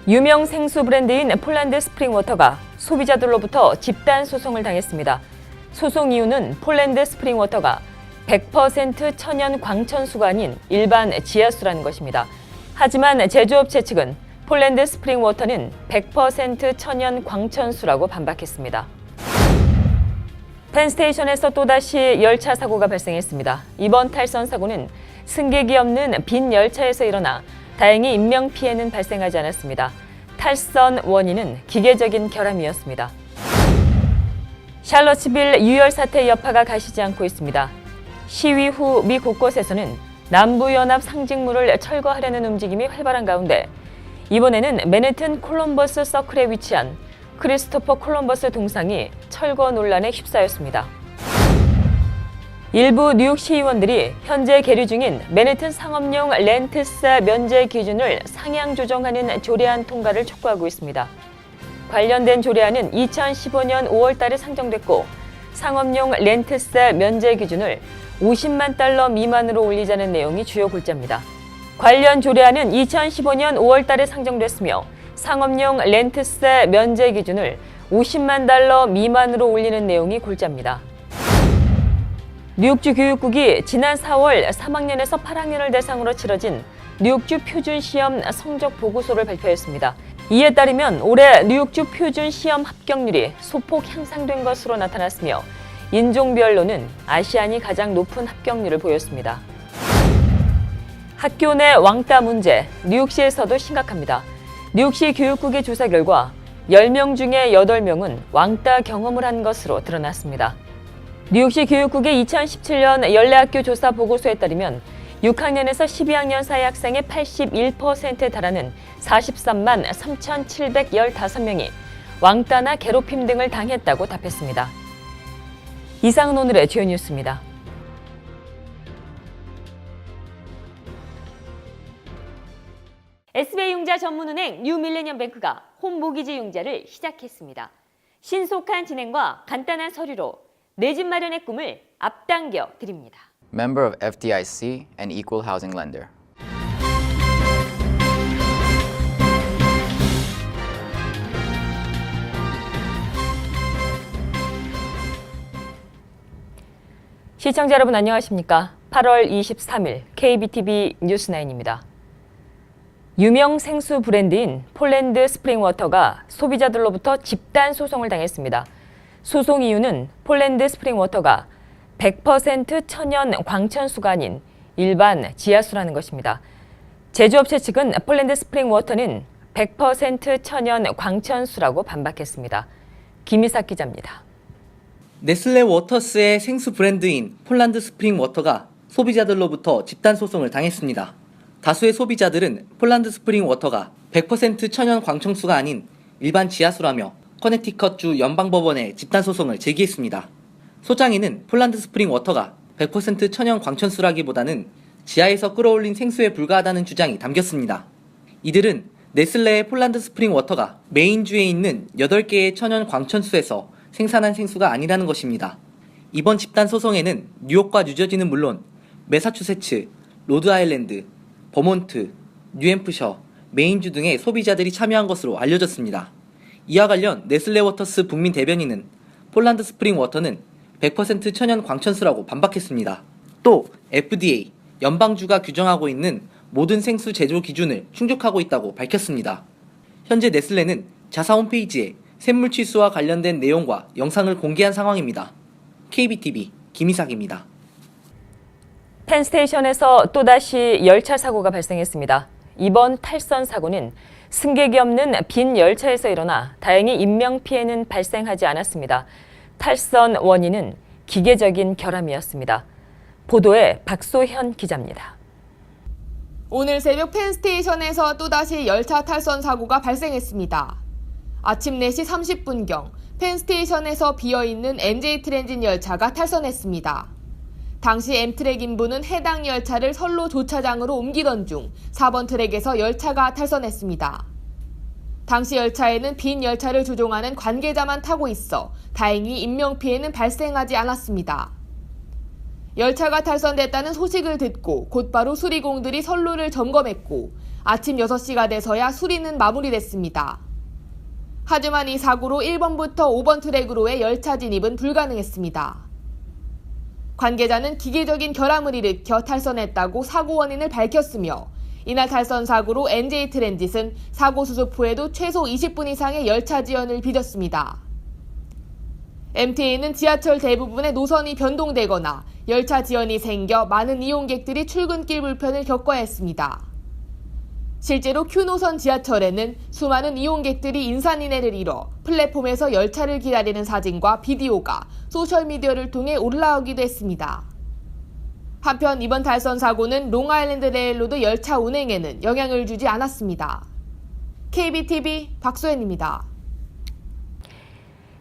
유명 생수 브랜드인 폴란드 스프링워터가 소비자들로부터 집단 소송을 당했습니다. 소송 이유는 폴란드 스프링워터가 100% 천연 광천수가 아닌 일반 지하수라는 것입니다. 하지만 제조업체 측은 폴란드 스프링워터는 100% 천연 광천수라고 반박했습니다. 펜스테이션에서 또다시 열차 사고가 발생했습니다. 이번 탈선 사고는 승객이 없는 빈 열차에서 일어나 다행히 인명피해는 발생하지 않았습니다. 탈선 원인은 기계적인 결함이었습니다. 샬럿츠빌 유혈 사태 여파가 가시지 않고 있습니다. 시위 후 미 곳곳에서는 남부연합 상징물을 철거하려는 움직임이 활발한 가운데 이번에는 맨해튼 콜럼버스 서클에 위치한 크리스토퍼 콜럼버스 동상이 철거 논란에 휩싸였습니다. 일부 뉴욕 시의원들이 현재 계류 중인 맨해튼 상업용 렌트사 면제 기준을 상향 조정하는 조례안 통과를 촉구하고 있습니다. 관련된 조례안은 2015년 5월 달에 상정됐고 상업용 렌트사 면제 기준을 $50만 미만으로 올리자는 내용이 주요 골자입니다. 관련 조례안은 2015년 5월 달에 상정됐으며 상업용 렌트사 면제 기준을 $50만 미만으로 올리는 내용이 골자입니다. 뉴욕주 교육국이 지난 4월 3학년에서 8학년을 대상으로 치러진 뉴욕주 표준시험 성적 보고서를 발표했습니다. 이에 따르면 올해 뉴욕주 표준시험 합격률이 소폭 향상된 것으로 나타났으며 인종별로는 아시안이 가장 높은 합격률을 보였습니다. 학교 내 왕따 문제, 뉴욕시에서도 심각합니다. 뉴욕시 교육국의 조사 결과 10명 중에 8명은 왕따 경험을 한 것으로 드러났습니다. 뉴욕시 교육국의 2017년 연례학교 조사 보고서에 따르면 6학년에서 12학년 사이 학생의 81%에 달하는 43만 3,715명이 왕따나 괴롭힘 등을 당했다고 답했습니다. 이상은 오늘의 주요 뉴스입니다. SBI 융자 전문은행 뉴밀레니엄뱅크가 홈모기지 융자를 시작했습니다. 신속한 진행과 간단한 서류로 내 집 마련의 꿈을 앞당겨 드립니다. Member of FDIC and equal housing lender. 시청자 여러분 안녕하십니까? 8월 23일 KBTV 뉴스9입니다. 유명 생수 브랜드인 폴란드 스프링워터가 소비자들로부터 집단 소송을 당했습니다. 소송 이유는 폴란드 스프링워터가 100% 천연 광천수가 아닌 일반 지하수라는 것입니다. 제조업체 측은 폴란드 스프링워터는 100% 천연 광천수라고 반박했습니다. 김희삭 기자입니다. 네슬레 워터스의 생수 브랜드인 폴란드 스프링워터가 소비자들로부터 집단 소송을 당했습니다. 다수의 소비자들은 폴란드 스프링워터가 100% 천연 광천수가 아닌 일반 지하수라며 커네티컷주 연방법원에 집단 소송을 제기했습니다. 소장인은 폴란드 스프링워터가 100% 천연 광천수라기보다는 지하에서 끌어올린 생수에 불과하다는 주장이 담겼습니다. 이들은 네슬레의 폴란드 스프링워터가 메인주에 있는 8개의 천연 광천수에서 생산한 생수가 아니라는 것입니다. 이번 집단 소송에는 뉴욕과 뉴저지는 물론 매사추세츠, 로드아일랜드, 버몬트, 뉴햄프셔, 메인주 등의 소비자들이 참여한 것으로 알려졌습니다. 이와 관련 네슬레 워터스 북민 대변인은 폴란드 스프링 워터는 100% 천연 광천수라고 반박했습니다. 또 FDA, 연방주가 규정하고 있는 모든 생수 제조 기준을 충족하고 있다고 밝혔습니다. 현재 네슬레는 자사 홈페이지에 샘물 취수와 관련된 내용과 영상을 공개한 상황입니다. KBTV 김희삭입니다. 펜스테이션에서 또다시 열차 사고가 발생했습니다. 이번 탈선 사고는 승객이 없는 빈 열차에서 일어나 다행히 인명피해는 발생하지 않았습니다. 탈선 원인은 기계적인 결함이었습니다. 보도에 박소현 기자입니다. 오늘 새벽 펜스테이션에서 또다시 열차 탈선 사고가 발생했습니다. 아침 4시 30분경 펜스테이션에서 비어있는 MJ 트랜짓 열차가 탈선했습니다. 당시 M트랙 인부는 해당 열차를 선로 조차장으로 옮기던 중 4번 트랙에서 열차가 탈선했습니다. 당시 열차에는 빈 열차를 조종하는 관계자만 타고 있어 다행히 인명피해는 발생하지 않았습니다. 열차가 탈선됐다는 소식을 듣고 곧바로 수리공들이 선로를 점검했고 아침 6시가 돼서야 수리는 마무리됐습니다. 하지만 이 사고로 1번부터 5번 트랙으로의 열차 진입은 불가능했습니다. 관계자는 기계적인 결함을 일으켜 탈선했다고 사고 원인을 밝혔으며 이날 탈선 사고로 NJ 트랜짓은 사고 수습 후에도 최소 20분 이상의 열차 지연을 빚었습니다. MTA는 지하철 대부분의 노선이 변동되거나 열차 지연이 생겨 많은 이용객들이 출근길 불편을 겪어야 했습니다. 실제로 Q노선 지하철에는 수많은 이용객들이 인산인해를 이뤄 플랫폼에서 열차를 기다리는 사진과 비디오가 소셜미디어를 통해 올라오기도 했습니다. 한편 이번 탈선 사고는 롱아일랜드 레일로드 열차 운행에는 영향을 주지 않았습니다. KBTV 박소연입니다.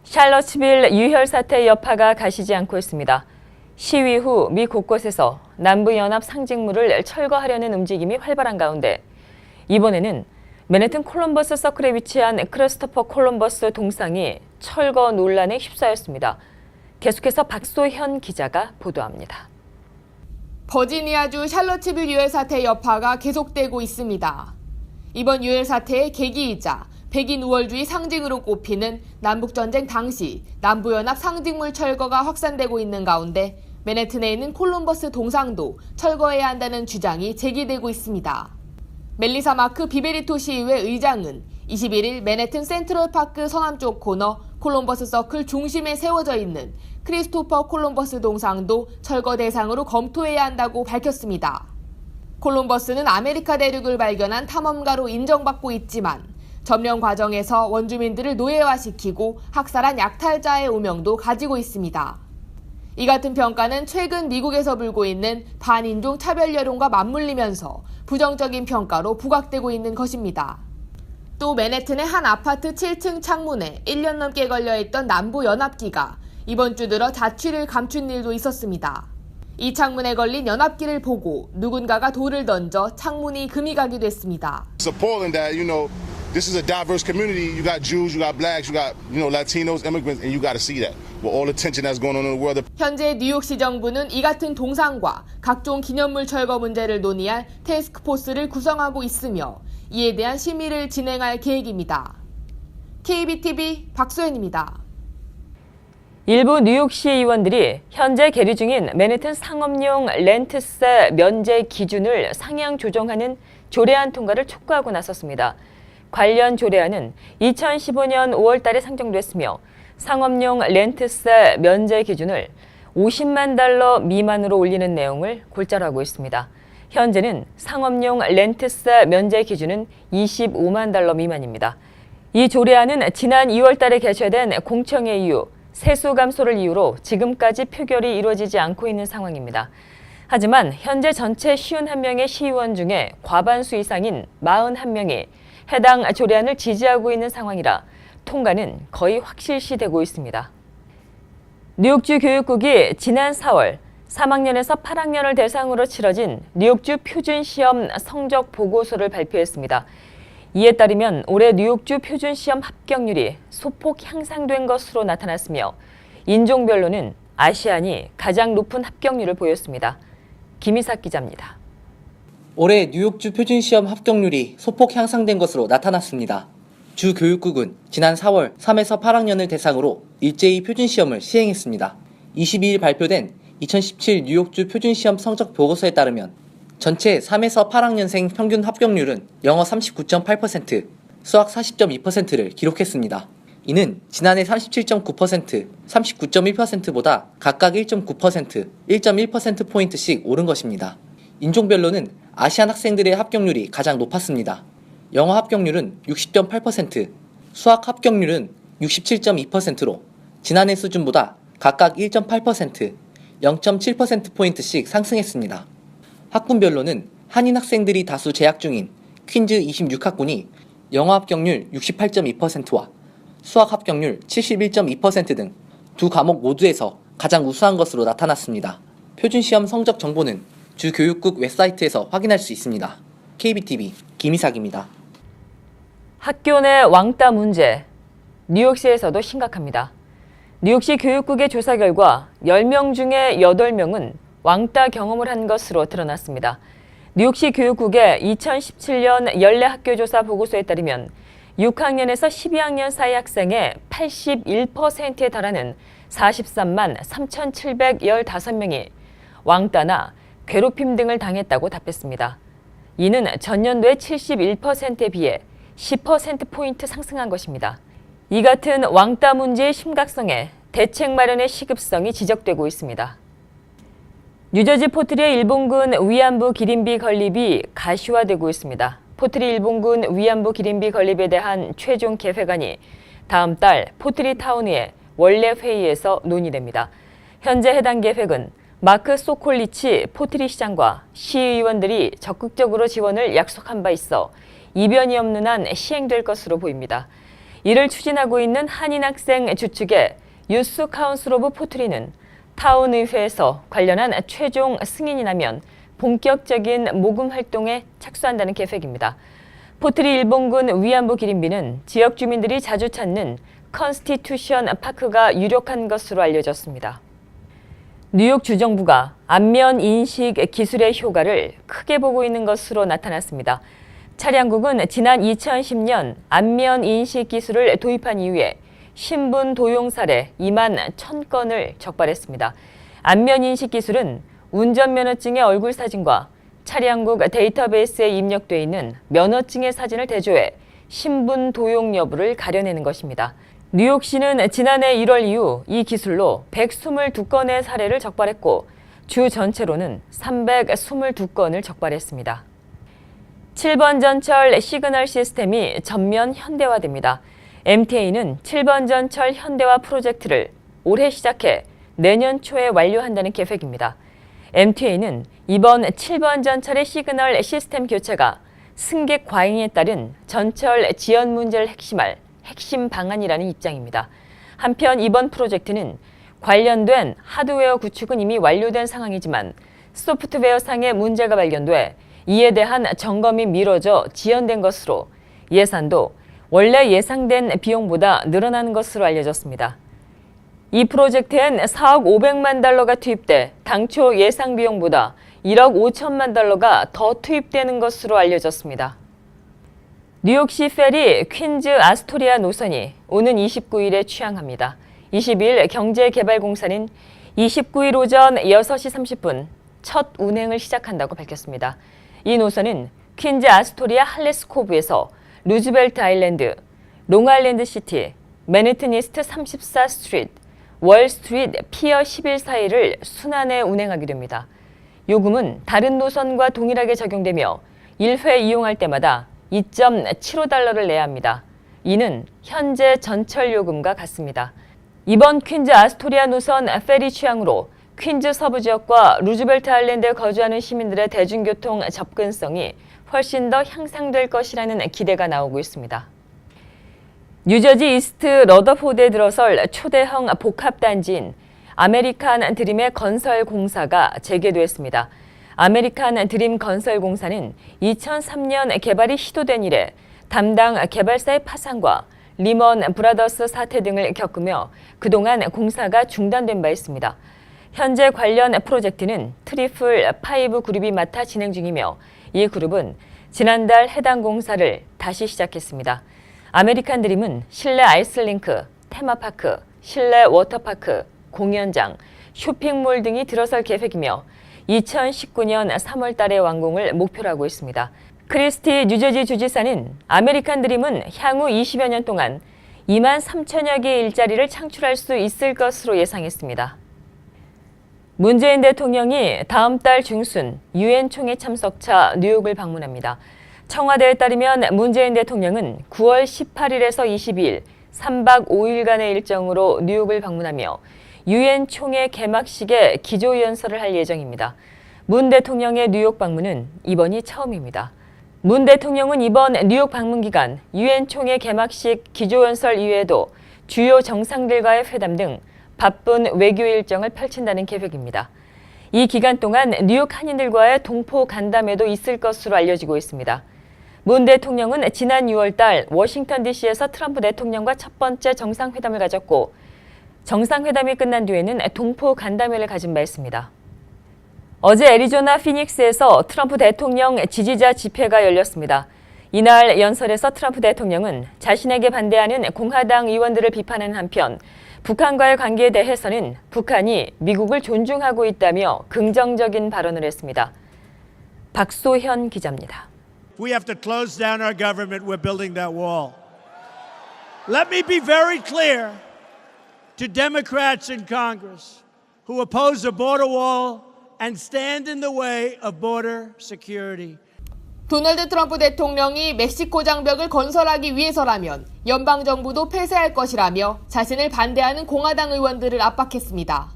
샬럿츠빌 유혈 사태 여파가 가시지 않고 있습니다. 시위 후 미 곳곳에서 남부연합 상징물을 철거하려는 움직임이 활발한 가운데 이번에는 맨해튼 콜럼버스 서클에 위치한 크리스토퍼 콜럼버스 동상이 철거 논란에 휩싸였습니다. 계속해서 박소현 기자가 보도합니다. 버지니아주 샬럿츠빌 유혈 사태 여파가 계속되고 있습니다. 이번 유혈 사태의 계기이자 백인 우월주의 상징으로 꼽히는 남북전쟁 당시 남부연합 상징물 철거가 확산되고 있는 가운데 맨해튼에 있는 콜럼버스 동상도 철거해야 한다는 주장이 제기되고 있습니다. 멜리사 마크 비베리토 시의회 의장은 21일 맨해튼 센트럴파크 서남쪽 코너 콜럼버스 서클 중심에 세워져 있는 크리스토퍼 콜럼버스 동상도 철거 대상으로 검토해야 한다고 밝혔습니다. 콜럼버스는 아메리카 대륙을 발견한 탐험가로 인정받고 있지만 점령 과정에서 원주민들을 노예화시키고 학살한 약탈자의 오명도 가지고 있습니다. 이 같은 평가는 최근 미국에서 불고 있는 반인종 차별 여론과 맞물리면서 부정적인 평가로 부각되고 있는 것입니다. 또 맨해튼의 한 아파트 7층 창문에 1년 넘게 걸려있던 남부연합기가 이번 주 들어 자취를 감춘 일도 있었습니다. 이 창문에 걸린 연합기를 보고 누군가가 돌을 던져 창문이 금이 가기도 했습니다. It's appalling that, this is a diverse community. You got Jews, you got blacks, you got, Latinos, immigrants, and you got to see that. With all the tension that's going on in the world. 현재 뉴욕시 정부는 이 같은 동상과 각종 기념물 철거 문제를 논의할 태스크포스를 구성하고 있으며 이에 대한 심의를 진행할 계획입니다. KBTV 박소연입니다. 일부 뉴욕시 의원들이 현재 계류 중인 맨해튼 상업용 렌트세 면제 기준을 상향 조정하는 조례안 통과를 촉구하고 나섰습니다. 관련 조례안은 2015년 5월 달에 상정됐으며 상업용 렌트세 면제 기준을 $50만 미만으로 올리는 내용을 골자로 있습니다. 현재는 상업용 렌트세 면제 기준은 $25만 미만입니다. 이 조례안은 지난 2월 달에 개최된 공청회 이후 세수 감소를 이유로 지금까지 표결이 이루어지지 않고 있는 상황입니다. 하지만 현재 전체 51명의 시의원 중에 과반수 이상인 41명이 해당 조례안을 지지하고 있는 상황이라 통과는 거의 확실시되고 있습니다. 뉴욕주 교육국이 지난 4월 3학년에서 8학년을 대상으로 치러진 뉴욕주 표준시험 성적 보고서를 발표했습니다. 이에 따르면 올해 뉴욕주 표준시험 합격률이 소폭 향상된 것으로 나타났으며 인종별로는 아시안이 가장 높은 합격률을 보였습니다. 김희삭 기자입니다. 올해 뉴욕주 표준시험 합격률이 소폭 향상된 것으로 나타났습니다. 주 교육국은 지난 4월 3에서 8학년을 대상으로 일제히 표준시험을 시행했습니다. 22일 발표된 2017 뉴욕주 표준시험 성적 보고서에 따르면 전체 3에서 8학년생 평균 합격률은 영어 39.8%, 수학 40.2%를 기록했습니다. 이는 지난해 37.9%, 39.1%보다 각각 1.9%, 1.1%포인트씩 오른 것입니다. 인종별로는 아시안 학생들의 합격률이 가장 높았습니다. 영어 합격률은 60.8%, 수학 합격률은 67.2%로 지난해 수준보다 각각 1.8%, 0.7%포인트씩 상승했습니다. 학군별로는 한인 학생들이 다수 재학 중인 퀸즈 26학군이 영어 합격률 68.2%와 수학 합격률 71.2% 등 두 과목 모두에서 가장 우수한 것으로 나타났습니다. 표준시험 성적 정보는 주 교육국 웹사이트에서 확인할 수 있습니다. KBTV 김희삭입니다. 학교 내 왕따 문제, 뉴욕시에서도 심각합니다. 뉴욕시 교육국의 조사 결과 10명 중에 8명은 왕따 경험을 한 것으로 드러났습니다. 뉴욕시 교육국의 2017년 연례 학교조사 보고서에 따르면 6학년에서 12학년 사이 학생의 81%에 달하는 43만 3,715명이 왕따나 괴롭힘 등을 당했다고 답했습니다. 이는 전년도의 71%에 비해 10%포인트 상승한 것입니다. 이 같은 왕따 문제의 심각성에 대책 마련의 시급성이 지적되고 있습니다. 뉴저지 포트리의 일본군 위안부 기린비 건립이 가시화되고 있습니다. 포트리 일본군 위안부 기린비 건립에 대한 최종 계획안이 다음 달 포트리 타운의 원래 회의에서 논의됩니다. 현재 해당 계획은 마크 소콜리치 포트리 시장과 시의원들이 적극적으로 지원을 약속한 바 있어 이변이 없는 한 시행될 것으로 보입니다. 이를 추진하고 있는 한인학생 주축의 유스 카운슬 오브 포트리는 타운의회에서 관련한 최종 승인이 나면 본격적인 모금 활동에 착수한다는 계획입니다. 포트리 일본군 위안부 기린비는 지역 주민들이 자주 찾는 컨스티튜션 파크가 유력한 것으로 알려졌습니다. 뉴욕 주정부가 안면 인식 기술의 효과를 크게 보고 있는 것으로 나타났습니다. 차량국은 지난 2010년 안면 인식 기술을 도입한 이후에 신분 도용 사례 2만 1,000건을 적발했습니다. 안면 인식 기술은 운전면허증의 얼굴 사진과 차량국 데이터베이스에 입력돼 있는 면허증의 사진을 대조해 신분 도용 여부를 가려내는 것입니다. 뉴욕시는 지난해 1월 이후 이 기술로 122건의 사례를 적발했고 주 전체로는 322건을 적발했습니다. 7번 전철 시그널 시스템이 전면 현대화됩니다. MTA는 7번 전철 현대화 프로젝트를 올해 시작해 내년 초에 완료한다는 계획입니다. MTA는 이번 7번 전철의 시그널 시스템 교체가 승객 과잉에 따른 전철 지연 문제를 핵심할 핵심 방안이라는 입장입니다. 한편 이번 프로젝트는 관련된 하드웨어 구축은 이미 완료된 상황이지만 소프트웨어상의 문제가 발견돼 이에 대한 점검이 미뤄져 지연된 것으로 예산도 원래 예상된 비용보다 늘어나는 것으로 알려졌습니다. 이 프로젝트엔 4억 500만 달러가 투입돼 당초 예상 비용보다 1억 5천만 달러가 더 투입되는 것으로 알려졌습니다. 뉴욕시 페리 퀸즈 아스토리아 노선이 오는 29일에 취항합니다. 20일 경제개발공사는 29일 오전 6시 30분 첫 운행을 시작한다고 밝혔습니다. 이 노선은 퀸즈 아스토리아 할레스코브에서 루즈벨트 아일랜드, 롱아일랜드 시티, 맨해튼 이스트 34 스트리트, 월 스트리트 피어 11 사이를 순환해 운행하게 됩니다. 요금은 다른 노선과 동일하게 적용되며 1회 이용할 때마다 2.75달러를 내야 합니다. 이는 현재 전철 요금과 같습니다. 이번 퀸즈 아스토리아 노선 페리 취항으로 퀸즈 서부 지역과 루즈벨트 아일랜드에 거주하는 시민들의 대중교통 접근성이 훨씬 더 향상될 것이라는 기대가 나오고 있습니다. 뉴저지 이스트 러더포드에 들어설 초대형 복합단지인 아메리칸 드림의 건설 공사가 재개됐습니다. 아메리칸 드림 건설 공사는 2003년 개발이 시도된 이래 담당 개발사의 파산과 리먼 브라더스 사태 등을 겪으며 그동안 공사가 중단된 바 있습니다. 현재 관련 프로젝트는 트리플 5 그룹이 맡아 진행 중이며 이 그룹은 지난달 해당 공사를 다시 시작했습니다. 아메리칸 드림은 실내 아이스링크, 테마파크, 실내 워터파크, 공연장, 쇼핑몰 등이 들어설 계획이며 2019년 3월 달에 완공을 목표로 하고 있습니다. 크리스티 뉴저지 주지사는 아메리칸 드림은 향후 20여 년 동안 2만 3천여 개의 일자리를 창출할 수 있을 것으로 예상했습니다. 문재인 대통령이 다음 달 중순 유엔 총회 참석차 뉴욕을 방문합니다. 청와대에 따르면 문재인 대통령은 9월 18일에서 22일 3박 5일간의 일정으로 뉴욕을 방문하며 유엔 총회 개막식에 기조연설을 할 예정입니다. 문 대통령의 뉴욕 방문은 이번이 처음입니다. 문 대통령은 이번 뉴욕 방문 기간 유엔 총회 개막식 기조연설 이외에도 주요 정상들과의 회담 등 바쁜 외교 일정을 펼친다는 계획입니다. 이 기간 동안 뉴욕 한인들과의 동포 간담회도 있을 것으로 알려지고 있습니다. 문 대통령은 지난 6월 달 워싱턴 DC에서 트럼프 대통령과 첫 번째 정상회담을 가졌고 정상회담이 끝난 뒤에는 동포 간담회를 가진 바 있습니다. 어제 애리조나 피닉스에서 트럼프 대통령 지지자 집회가 열렸습니다. 이날 연설에서 트럼프 대통령은 자신에게 반대하는 공화당 의원들을 비판한 한편 북한과의 관계에 대해서는 북한이 미국을 존중하고 있다며 긍정적인 발언을 했습니다. 박소현 기자입니다. We have to close down our government. We're building that wall. Let me be very clear to Democrats in Congress who oppose a border wall and stand in the way of border security. 도널드 트럼프 대통령이 멕시코 장벽을 건설하기 위해서라면 연방정부도 폐쇄할 것이라며 자신을 반대하는 공화당 의원들을 압박했습니다.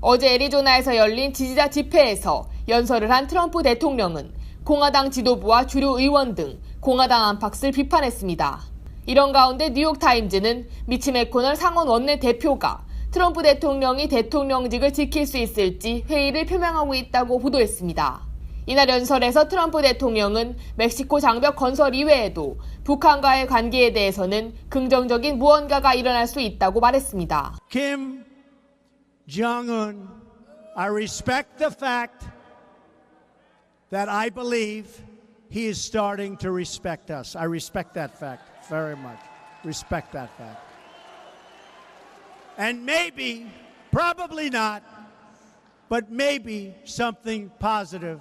어제 애리조나에서 열린 지지자 집회에서 연설을 한 트럼프 대통령은 공화당 지도부와 주류 의원 등 공화당 안팎을 비판했습니다. 이런 가운데 뉴욕타임즈는 미치 매코널 상원 원내대표가 트럼프 대통령이 대통령직을 지킬 수 있을지 회의를 표명하고 있다고 보도했습니다. 이날 연설에서 트럼프 대통령은 멕시코 장벽 건설 이외에도 북한과의 관계에 대해서는 긍정적인 무언가가 일어날 수 있다고 말했습니다. Kim Jong-un, I respect the fact that I believe he is starting to respect us. I respect that fact very much. Respect that fact. And maybe, probably not, but maybe something positive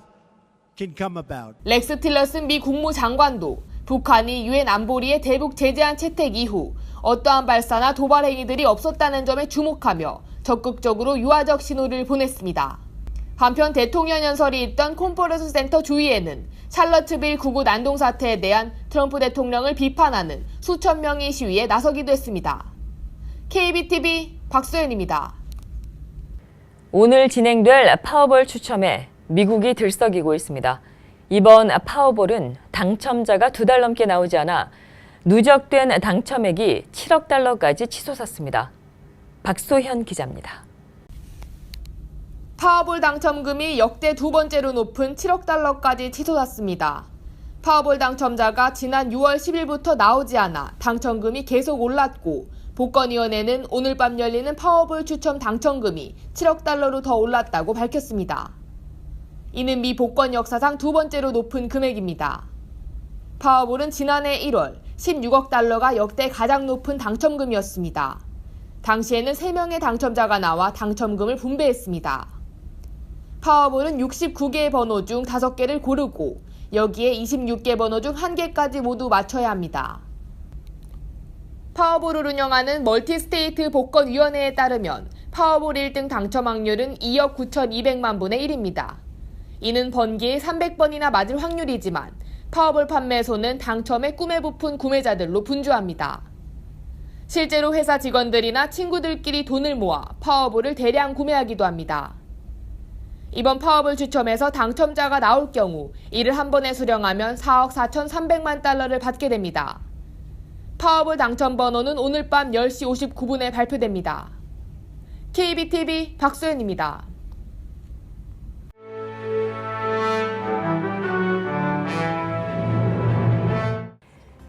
can come about. 렉스 틸러슨 미 국무장관도 북한이 유엔 안보리의 대북 제재안 채택 이후 어떠한 발사나 도발 행위들이 없었다는 점에 주목하며 적극적으로 유화적 신호를 보냈습니다. 한편 대통령 연설이 있던 콘퍼런스 센터 주위에는 샬럿트빌 구구 난동 사태에 대한 트럼프 대통령을 비판하는 수천 명의 시위에 나서기도 했습니다. KBTV 박소연입니다. 오늘 진행될 파워볼 추첨에 미국이 들썩이고 있습니다. 이번 파워볼은 당첨자가 2달 넘게 나오지 않아 누적된 당첨액이 7억 달러까지 치솟았습니다. 박소현 기자입니다. 파워볼 당첨금이 역대 두 번째로 높은 7억 달러까지 치솟았습니다. 파워볼 당첨자가 지난 6월 10일부터 나오지 않아 당첨금이 계속 올랐고 복권위원회는 오늘 밤 열리는 파워볼 추첨 당첨금이 7억 달러로 더 올랐다고 밝혔습니다. 이는 미 복권 역사상 두 번째로 높은 금액입니다. 파워볼은 지난해 1월 16억 달러가 역대 가장 높은 당첨금이었습니다. 당시에는 3명의 당첨자가 나와 당첨금을 분배했습니다. 파워볼은 69개의 번호 중 5개를 고르고 여기에 26개 번호 중 1개까지 모두 맞춰야 합니다. 파워볼을 운영하는 멀티스테이트 복권위원회에 따르면 파워볼 1등 당첨 확률은 2억 9,200만 분의 1입니다. 이는 번기에 300번이나 맞을 확률이지만 파워볼 판매소는 당첨에 꿈에 부푼 구매자들로 분주합니다. 실제로 회사 직원들이나 친구들끼리 돈을 모아 파워볼을 대량 구매하기도 합니다. 이번 파워볼 추첨에서 당첨자가 나올 경우 이를 한 번에 수령하면 4억 4,300만 달러를 받게 됩니다. 파워볼 당첨 번호는 오늘 밤 10시 59분에 발표됩니다. KBTV 박소연입니다.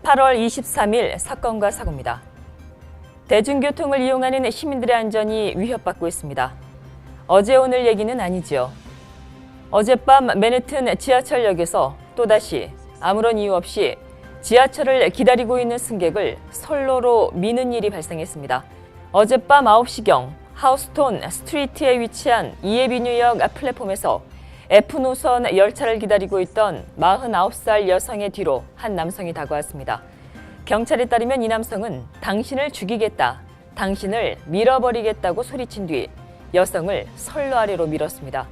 (8월 23일) 사건과 사고입니다. 대중교통을 이용하는 시민들의 안전이 위협받고 있습니다. 어제 오늘 얘기는 아니죠. 어젯밤 맨해튼 지하철역에서 또다시 아무런 이유 없이 지하철을 기다리고 있는 승객을 선로로 미는 일이 발생했습니다. 어젯밤 9시경 하우스톤 스트리트에 위치한 이에비뉴역 플랫폼에서 F노선 열차를 기다리고 있던 49살 여성의 뒤로 한 남성이 다가왔습니다. 경찰에 따르면 이 남성은 당신을 죽이겠다, 당신을 밀어버리겠다고 소리친 뒤 여성을 선로 아래로 밀었습니다.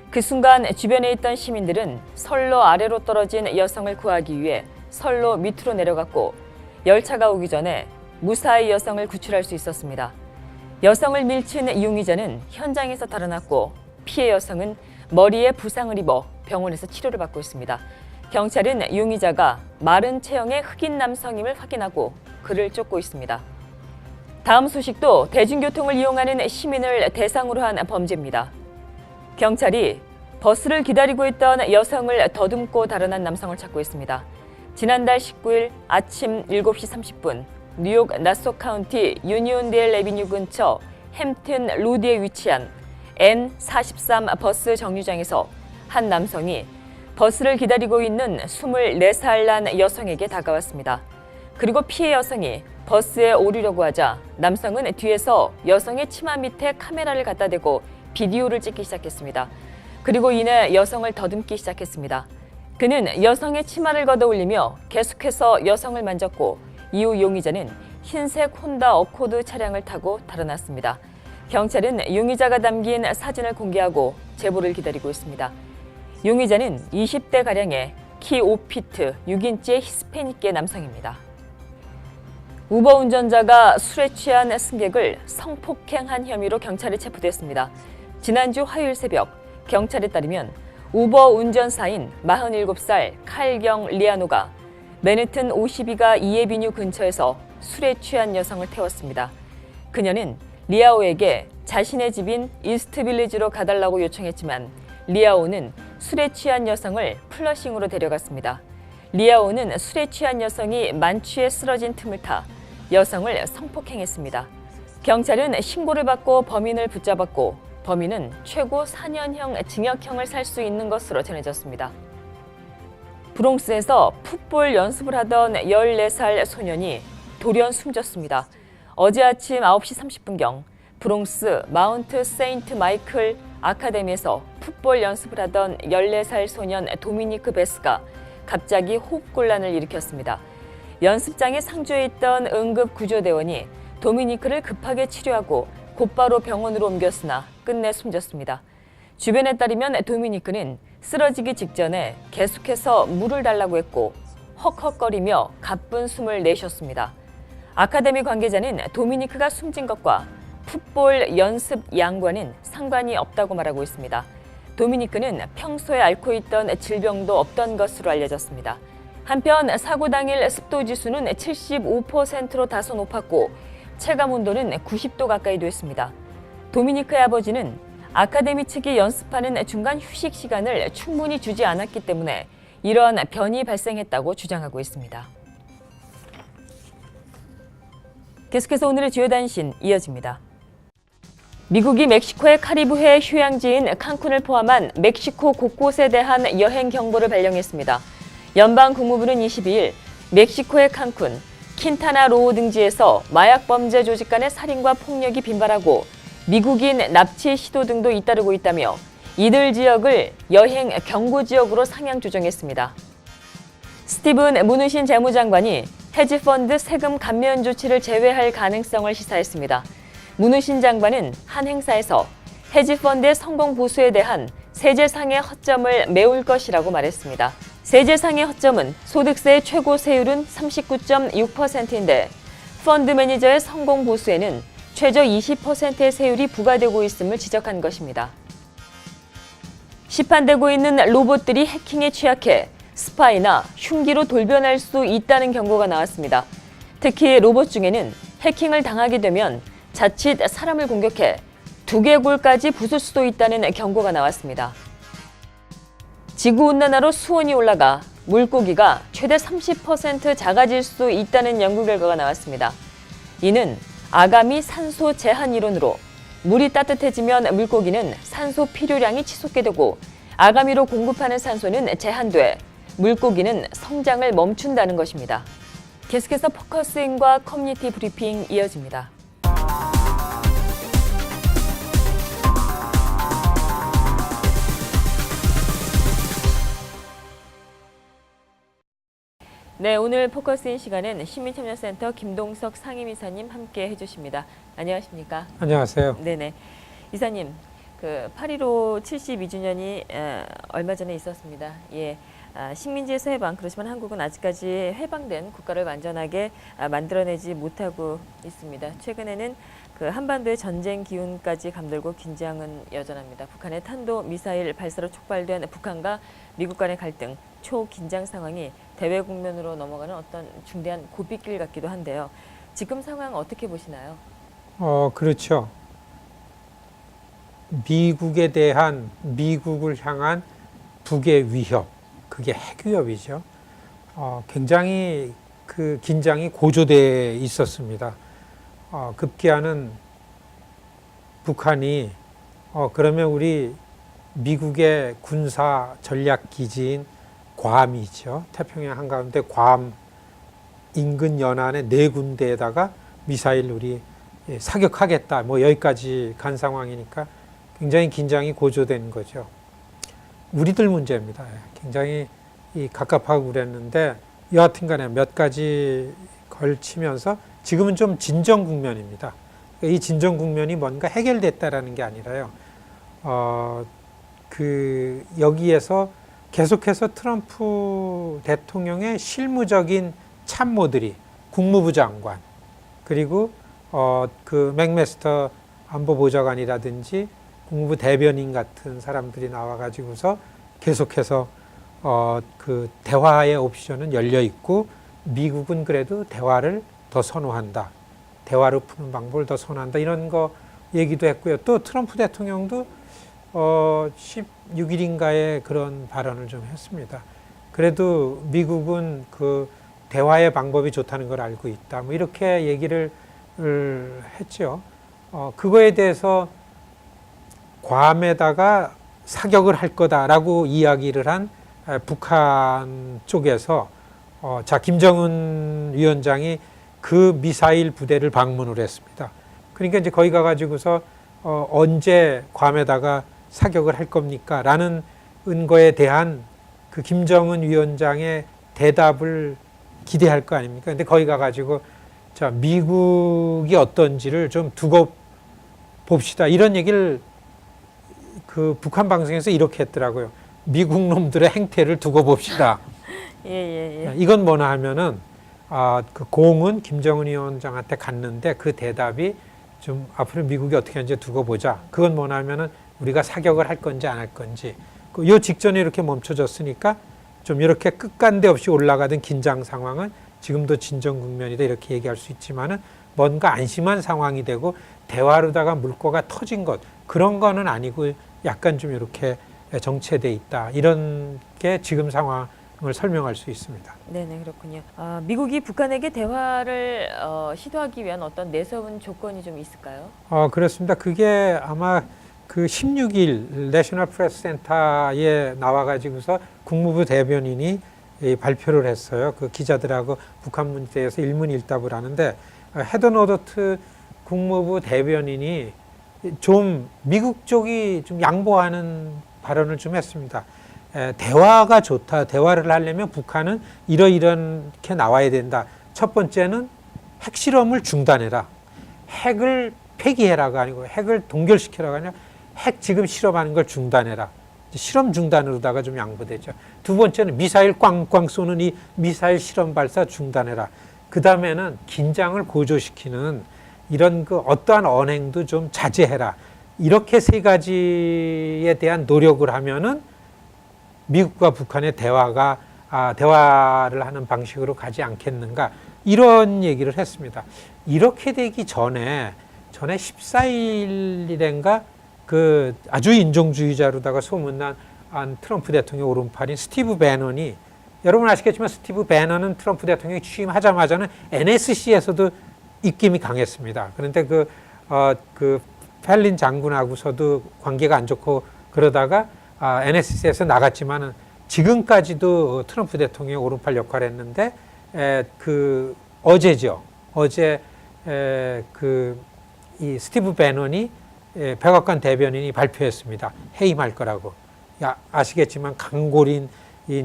그 순간 주변에 있던 시민들은 선로 아래로 떨어진 여성을 구하기 위해 선로 밑으로 내려갔고 열차가 오기 전에 무사히 여성을 구출할 수 있었습니다. 여성을 밀친 용의자는 현장에서 달아났고 피해 여성은 머리에 부상을 입어 병원에서 치료를 받고 있습니다. 경찰은 용의자가 마른 체형의 흑인 남성임을 확인하고 그를 쫓고 있습니다. 다음 소식도 대중교통을 이용하는 시민을 대상으로 한 범죄입니다. 경찰이 버스를 기다리고 있던 여성을 더듬고 달아난 남성을 찾고 있습니다. 지난달 19일 아침 7시 30분 뉴욕 나소 카운티 유니온데일 애비뉴 근처 햄튼 로드에 위치한 N43 버스 정류장에서 한 남성이 버스를 기다리고 있는 24살 난 여성에게 다가왔습니다. 그리고 피해 여성이 버스에 오르려고 하자 남성은 뒤에서 여성의 치마 밑에 카메라를 갖다 대고 비디오를 찍기 시작했습니다. 그리고 이내 여성을 더듬기 시작했습니다. 그는 여성의 치마를 걷어 올리며 계속해서 여성을 만졌고 이후 용의자는 흰색 혼다 어코드 차량을 타고 달아났습니다. 경찰은 용의자가 담긴 사진을 공개하고 제보를 기다리고 있습니다. 용의자는 20대가량의 키 5피트, 6인치의 히스패닉계 남성입니다. 우버 운전자가 술에 취한 승객을 성폭행한 혐의로 경찰에 체포됐습니다. 지난주 화요일 새벽 경찰에 따르면 우버 운전사인 47살 칼경 리아노가 맨해튼 52가 이에비뉴 근처에서 술에 취한 여성을 태웠습니다. 그녀는 리아오에게 자신의 집인 이스트빌리지로 가달라고 요청했지만 리아오는 술에 취한 여성을 플러싱으로 데려갔습니다. 리아오는 술에 취한 여성이 만취해 쓰러진 틈을 타 여성을 성폭행했습니다. 경찰은 신고를 받고 범인을 붙잡았고 범인은 최고 4년형 징역형을 살 수 있는 것으로 전해졌습니다. 브롱스에서 풋볼 연습을 하던 14살 소년이 돌연 숨졌습니다. 어제 아침 9시 30분경 브롱스 마운트 세인트 마이클 아카데미에서 풋볼 연습을 하던 14살 소년 도미니크 베스가 갑자기 호흡곤란을 일으켰습니다. 연습장에 상주해 있던 응급구조대원이 도미니크를 급하게 치료하고 곧바로 병원으로 옮겼으나 끝내 숨졌습니다. 주변에 따르면 도미니크는 쓰러지기 직전에 계속해서 물을 달라고 했고 헉헉거리며 가쁜 숨을 내쉬었습니다. 아카데미 관계자는 도미니크가 숨진 것과 풋볼 연습 양과는 상관이 없다고 말하고 있습니다. 도미니크는 평소에 앓고 있던 질병도 없던 것으로 알려졌습니다. 한편 사고 당일 습도 지수는 75%로 다소 높았고 체감 온도는 90도 가까이 됐습니다. 도미니크의 아버지는 아카데미 측이 연습하는 중간 휴식 시간을 충분히 주지 않았기 때문에 이러한 변이 발생했다고 주장하고 있습니다. 계속해서 오늘의 주요 단신 이어집니다. 미국이 멕시코의 카리브해 휴양지인 칸쿤을 포함한 멕시코 곳곳에 대한 여행 경보를 발령했습니다. 연방 국무부는 22일 멕시코의 칸쿤, 킨타나로우 등지에서 마약 범죄 조직 간의 살인과 폭력이 빈발하고 미국인 납치 시도 등도 잇따르고 있다며 이들 지역을 여행 경고 지역으로 상향 조정했습니다. 스티븐 무누신 재무장관이 헤지펀드 세금 감면 조치를 제외할 가능성을 시사했습니다. 무누신 장관은 한 행사에서 헤지펀드의 성공 보수에 대한 세제상의 허점을 메울 것이라고 말했습니다. 세제상의 허점은 소득세의 최고 세율은 39.6%인데 펀드 매니저의 성공 보수에는 최저 20%의 세율이 부과되고 있음을 지적한 것입니다. 시판되고 있는 로봇들이 해킹에 취약해 스파이나 흉기로 돌변할 수 있다는 경고가 나왔습니다. 특히 로봇 중에는 해킹을 당하게 되면 자칫 사람을 공격해 두개골까지 부술 수도 있다는 경고가 나왔습니다. 지구온난화로 수온이 올라가 물고기가 최대 30% 작아질 수 있다는 연구 결과가 나왔습니다. 이는 아가미 산소 제한 이론으로 물이 따뜻해지면 물고기는 산소 필요량이 치솟게 되고 아가미로 공급하는 산소는 제한돼 물고기는 성장을 멈춘다는 것입니다. 계속해서 포커스인과 커뮤니티 브리핑 이어집니다. 네, 오늘 포커스인 시간은 시민참여센터 김동석 상임이사님 함께 해주십니다. 안녕하십니까? 안녕하세요. 네네. 이사님, 그 8.15 72주년이 얼마 전에 있었습니다. 예. 식민지에서 해방, 그렇지만 한국은 아직까지 해방된 국가를 완전하게 만들어내지 못하고 있습니다. 최근에는 그 한반도의 전쟁 기운까지 감돌고 긴장은 여전합니다. 북한의 탄도 미사일 발사로 촉발된 북한과 미국 간의 갈등, 초긴장 상황이 대외 국면으로 넘어가는 어떤 중대한 고비길 같기도 한데요. 지금 상황 어떻게 보시나요? 그렇죠. 미국에 대한 미국을 향한 북의 위협, 그게 핵위협이죠. 굉장히 그 긴장이 고조돼 있었습니다. 급기야는 북한이 그러면 우리 미국의 군사 전략 기지인 괌이죠. 태평양 한가운데 괌 인근 연안의 4군데에다가 미사일 우리 사격하겠다. 뭐 여기까지 간 상황이니까 굉장히 긴장이 고조된 거죠. 우리들 문제입니다. 굉장히 갑갑하고 그랬는데 여하튼 간에 몇 가지 걸치면서 지금은 좀 진정 국면입니다. 이 진정 국면이 뭔가 해결됐다라는 게 아니라요. 여기에서 계속해서 트럼프 대통령의 실무적인 참모들이 국무부 장관 그리고 맥메스터 안보보좌관이라든지 국무부 대변인 같은 사람들이 나와가지고서 계속해서 대화의 옵션은 열려 있고 미국은 그래도 대화를 더 선호한다. 대화로 푸는 방법을 더 선호한다. 이런 거 얘기도 했고요. 또 트럼프 대통령도 16일인가에 그런 발언을 좀 했습니다. 그래도 미국은 대화의 방법이 좋다는 걸 알고 있다. 뭐 이렇게 얘기를 했죠. 그거에 대해서 괌에다가 사격을 할 거다라고 이야기를 한 북한 쪽에서 김정은 위원장이 그 미사일 부대를 방문을 했습니다. 그러니까 이제 거기 가가지고서 언제 괌에다가 사격을 할 겁니까? 라는 거에 대한 그 김정은 위원장의 대답을 기대할 거 아닙니까? 근데 거기 가가지고 미국이 어떤지를 좀 두고 봅시다. 이런 얘기를 그 북한 방송에서 이렇게 했더라고요. 미국 놈들의 행태를 두고 봅시다. 이건 뭐냐 하면은 그 공은 김정은 위원장한테 갔는데 그 대답이 좀 앞으로 미국이 어떻게 하는지 두고 보자. 그건 뭐냐 하면은 우리가 사격을 할 건지 안 할 건지. 요 직전에 이렇게 멈춰졌으니까 좀 이렇게 끝간데 없이 올라가던 긴장 상황은 지금도 진정 국면이다 이렇게 얘기할 수 있지만은 뭔가 안심한 상황이 되고 대화로다가 물꼬가 터진 것 그런 거는 아니고 약간 좀 이렇게 정체돼 있다. 이런 게 지금 상황을 설명할 수 있습니다. 네네, 그렇군요. 미국이 북한에게 대화를 시도하기 위한 어떤 내세운 조건이 좀 있을까요? 그렇습니다. 그게 아마 그 16일 내셔널 프레스 센터에 나와가지고서 국무부 대변인이 발표를 했어요. 그 기자들하고 북한 문제에 대해서 일문일답을 하는데 헤더 노더트 국무부 대변인이 좀 미국 쪽이 좀 양보하는 발언을 좀 했습니다. 대화가 좋다. 대화를 하려면 북한은 이렇게 나와야 된다. 첫 번째는 핵실험을 중단해라. 핵을 폐기해라가 아니고 핵을 동결시켜라가 아니라 핵 지금 실험하는 걸 중단해라. 실험 중단으로다가 좀 양보되죠. 두 번째는 미사일 꽝꽝 쏘는 이 미사일 실험 발사 중단해라. 그 다음에는 긴장을 고조시키는 이런 어떠한 언행도 좀 자제해라. 이렇게 세 가지에 대한 노력을 하면은 미국과 북한의 대화를 하는 방식으로 가지 않겠는가. 이런 얘기를 했습니다. 이렇게 되기 전에 14일인가 그 아주 인종주의자로다가 소문난 트럼프 대통령 오른팔인 스티브 배넌이 여러분 아시겠지만 스티브 배넌은 트럼프 대통령이 취임하자마자는 NSC에서도 입김이 강했습니다. 그런데 그 팰린 장군하고서도 관계가 안 좋고 그러다가 NSC에서 나갔지만은 지금까지도 트럼프 대통령이 오른팔 역할을 했는데 어제죠. 어제 이 스티브 배넌이 백악관 대변인이 발표했습니다. 해임할 거라고. 아시겠지만 강골인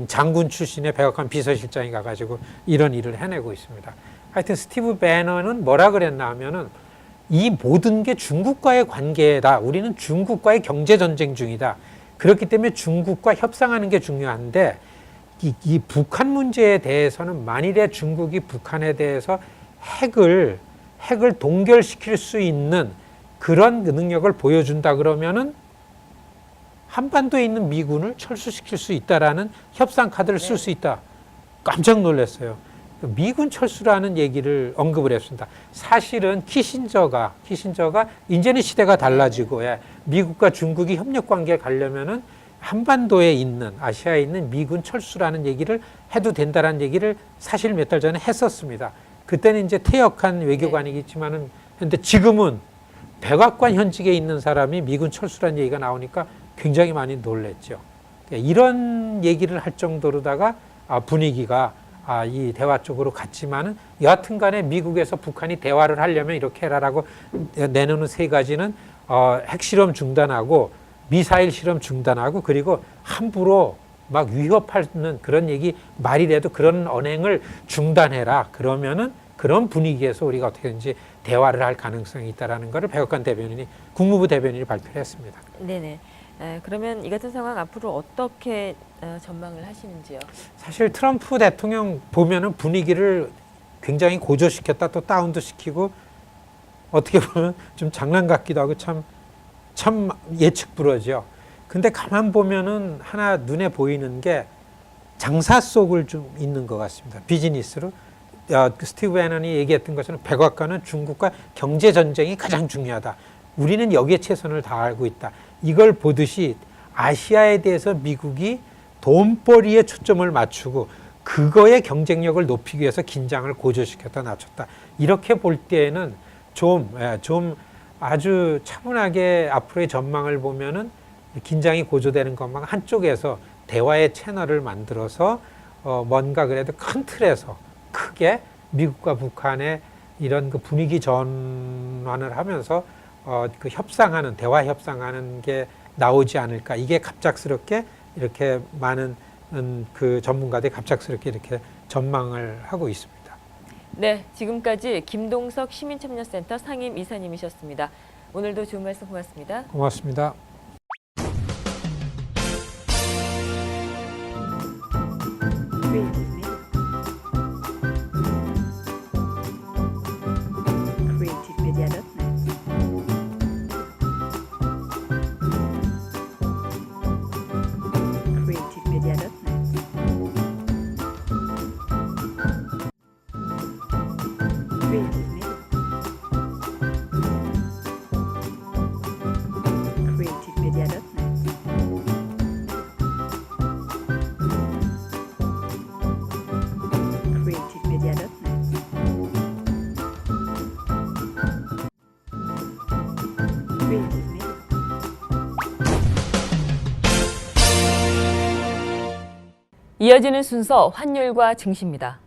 장군 출신의 백악관 비서실장이 가가지고 이런 일을 해내고 있습니다. 하여튼 스티브 배넌은 뭐라 그랬나 하면은 이 모든 게 중국과의 관계다. 우리는 중국과의 경제전쟁 중이다. 그렇기 때문에 중국과 협상하는 게 중요한데 이 북한 문제에 대해서는 만일에 중국이 북한에 대해서 핵을 동결시킬 수 있는 그런 능력을 보여준다 그러면은 한반도에 있는 미군을 철수시킬 수 있다라는 협상 카드를 쓸 수 있다. 깜짝 놀랐어요. 미군 철수라는 얘기를 언급을 했습니다. 사실은 키신저가 이제는 시대가 달라지고 미국과 중국이 협력 관계에 가려면은 한반도에 있는 아시아에 있는 미군 철수라는 얘기를 해도 된다라는 얘기를 사실 몇 달 전에 했었습니다. 그때는 이제 퇴역한 외교관이겠지만은 근데 지금은 백악관 현직에 있는 사람이 미군 철수라는 얘기가 나오니까 굉장히 많이 놀랬죠. 이런 얘기를 할 정도로다가 분위기가 이 대화 쪽으로 갔지만은 여하튼 간에 미국에서 북한이 대화를 하려면 이렇게 해라라고 내놓는 세 가지는 핵실험 중단하고 미사일 실험 중단하고 그리고 함부로 막 위협하는 그런 얘기 말이라도 그런 언행을 중단해라. 그러면은 그런 분위기에서 우리가 어떻게든지 대화를 할 가능성이 있다라는 것을 백악관 대변인이 국무부 대변인이 발표를 했습니다. 네네. 그러면 이 같은 상황 앞으로 어떻게 전망을 하시는지요? 사실 트럼프 대통령 보면은 분위기를 굉장히 고조시켰다 또 다운도 시키고 어떻게 보면 좀 장난 같기도 하고 참 예측 불허죠. 근데 가만 보면은 하나 눈에 보이는 게 장사 속을 좀 있는 것 같습니다. 비즈니스로. 스티브 배넌이 얘기했던 것처럼 백악관은 중국과 경제 전쟁이 가장 중요하다. 우리는 여기에 최선을 다하고 있다. 이걸 보듯이 아시아에 대해서 미국이 돈벌이에 초점을 맞추고 그거의 경쟁력을 높이기 위해서 긴장을 고조시켰다 낮췄다. 이렇게 볼 때에는 좀 아주 차분하게 앞으로의 전망을 보면은 긴장이 고조되는 것만 한쪽에서 대화의 채널을 만들어서 뭔가 그래도 큰 틀에서 크게 미국과 북한의 이런 그 분위기 전환을 하면서 그 대화 협상하는 게 나오지 않을까. 이게 갑작스럽게 이렇게 많은 그 전문가들이 갑작스럽게 이렇게 전망을 하고 있습니다. 네, 지금까지 김동석 시민참여센터 상임 이사님이셨습니다. 오늘도 좋은 말씀 고맙습니다. 고맙습니다. 이어지는 순서 환율과 증시입니다.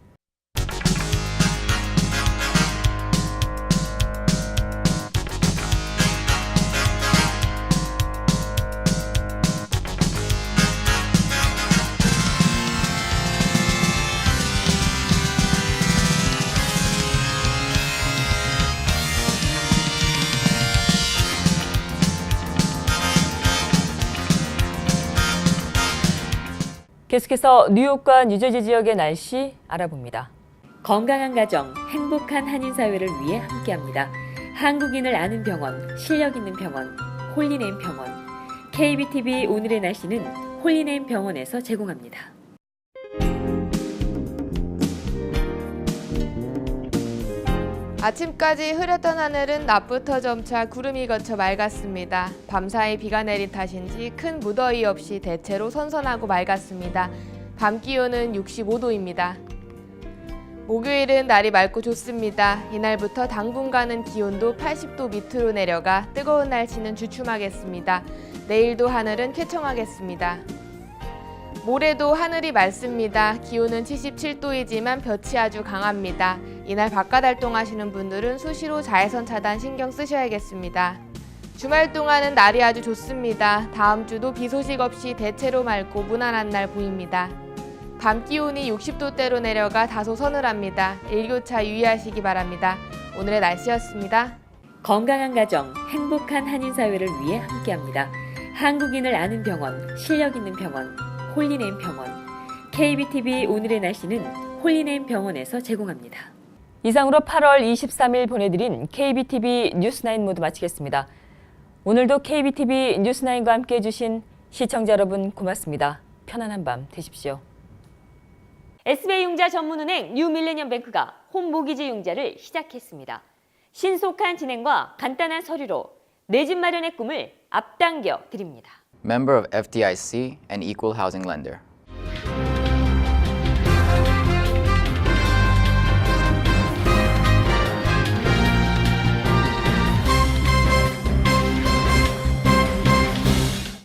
계속해서 뉴욕과 뉴저지 지역의 날씨 알아봅니다. 건강한 가정, 행복한 한인사회를 위해 함께합니다. 한국인을 아는 병원, 실력 있는 병원, 홀리네임 병원. KBTV 오늘의 날씨는 홀리네임 병원에서 제공합니다. 아침까지 흐렸던 하늘은 낮부터 점차 구름이 걷혀 맑았습니다. 밤사이 비가 내린 탓인지 큰 무더위 없이 대체로 선선하고 맑았습니다. 밤 기온은 65도입니다. 목요일은 날이 맑고 좋습니다. 이날부터 당분간은 기온도 80도 밑으로 내려가 뜨거운 날씨는 주춤하겠습니다. 내일도 하늘은 쾌청하겠습니다. 모레도 하늘이 맑습니다. 기온은 77도이지만 볕이 아주 강합니다. 이날 바깥 활동하시는 분들은 수시로 자외선 차단 신경 쓰셔야겠습니다. 주말 동안은 날이 아주 좋습니다. 다음 주도 비 소식 없이 대체로 맑고 무난한 날 보입니다. 밤 기온이 60도대로 내려가 다소 서늘합니다. 일교차 유의하시기 바랍니다. 오늘의 날씨였습니다. 건강한 가정, 행복한 한인사회를 위해 함께합니다. 한국인을 아는 병원, 실력 있는 병원, 홀리네임 병원. KBTV 오늘의 날씨는 홀리네임 병원에서 제공합니다. 이상으로 8월 23일 보내드린 KBTV 뉴스9 모두 마치겠습니다. 오늘도 KBTV 뉴스9과 함께해 주신 시청자 여러분 고맙습니다. 편안한 밤 되십시오. SBI융자 전문은행 뉴밀레니엄뱅크가 홈모기지 융자를 시작했습니다. 신속한 진행과 간단한 서류로 내 집 마련의 꿈을 앞당겨 드립니다. Member of FDIC and equal housing lender.